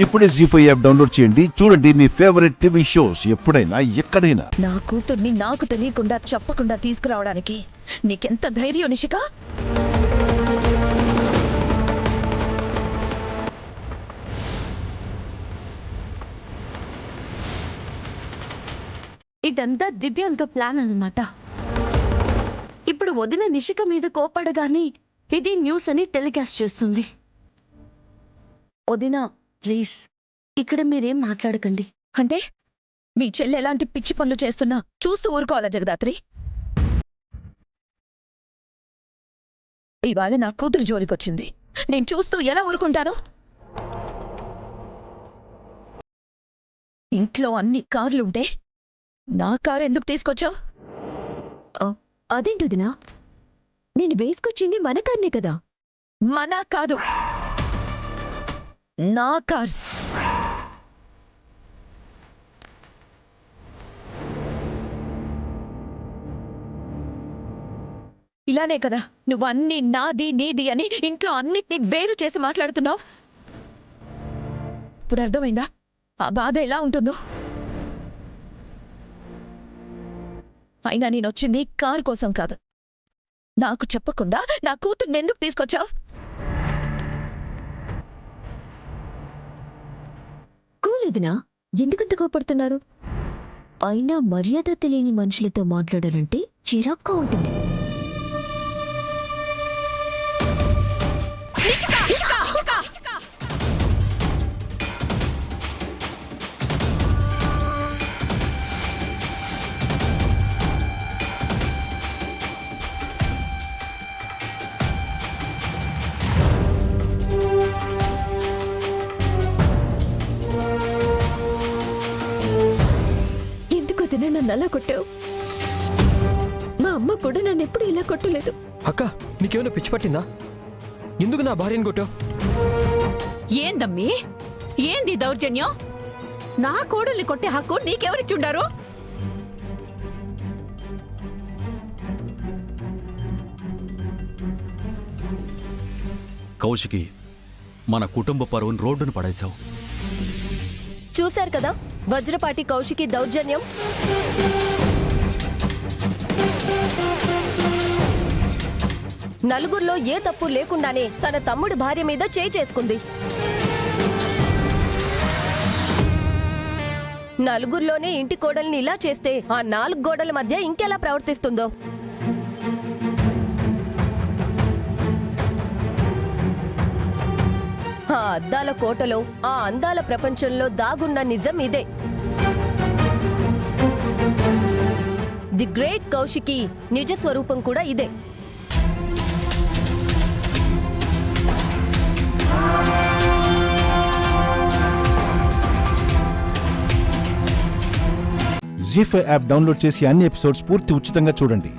ఇప్పుడే జీ5 app download చేయండి. చూడండి మీ ఫేవరెట్ టీవీ షోస్ ఎప్పుడైనా ఎక్కడైనా. నా కూతుర్ని నాకు తెలియకుండా చెప్పకుండా తీసుకురావడానికి నీకెంత ధైర్యం నిషిక? ఇదంతా దివ్యాంతో ప్లాన్ అన్నమాట. ఇప్పుడు వదిన నిషిక మీద కోపడగానే ఇది న్యూస్ అని టెలికాస్ట్ చేస్తుంది. వదిన ప్లీజ్ ఇక్కడ మీరేం మాట్లాడకండి. అంటే మీ చెల్లి ఎలాంటి పిచ్చి పనులు చేస్తున్నా చూస్తూ ఊరుకోవాలా జగదాత్రి? ఇవాళ నా కూతురు జోలికొచ్చింది, నేను చూస్తూ ఎలా ఊరుకుంటాను? ఇంట్లో అన్ని కార్లుంటే నా కారు ఎందుకు తీసుకొచ్చావు? అదేంటిదినా, నేను వేసుకొచ్చింది మన కార్నే కదా. మన కాదు, నా కార్. ఇలానే కదా నువ్వు అన్ని నాది నీది అని ఇంట్లో అన్నిటినీ వేరు చేసి మాట్లాడుతున్నావు. ఇప్పుడు అర్థమైందా ఆ బాధ ఎలా ఉంటుందో? అయినా నేను వచ్చింది కారు కోసం కాదు. నాకు చెప్పకుండా నా కూతుర్ని ఎందుకు తీసుకొచ్చావు? కూలేదినా, ఎందుకంత కోపడుతున్నారు? అయినా మర్యాద తెలియని మనుషులతో మాట్లాడాలంటే చిరాక్గా ఉంటుంది. నన్ను అలా కొట్టావు? మా అమ్మ కూడా నన్ను ఎప్పుడు ఇలా కొట్టలేదు. అక్క, నీకేమైనా పిచ్చి పట్టిందా? ఎందుకు నా భార్యను కొట్టావు? ఏందమ్మీ, ఏంది దౌర్జన్యం? నా కోడల్ని కొట్టే హక్కు నీకెవరిచ్చుండారు? కౌశికి, మన కుటుంబ పరువును రోడ్డును పడేశావు. చూశారు కదా వజ్రపాటి కౌశికి దౌర్జన్యం. నలుగురిలో ఏ తప్పు లేకుండానే తన తమ్ముడి భార్య మీద చేయి చేసుకుంది. నలుగురిలోనే ఇంటి కోడల్ని ఇలా చేస్తే ఆ 4 గోడల మధ్య ఇంకెలా ప్రవర్తిస్తుందో. ఆ అద్దాల కోటలో, ఆ అందాల ప్రపంచంలో దాగున్న నిజం ఇదే. ది గ్రేట్ కౌశికి నిజ స్వరూపం కూడా ఇదే. జీ5 యాప్ డౌన్లోడ్ చేసి అన్ని ఎపిసోడ్స్ పూర్తి ఉచితంగా చూడండి.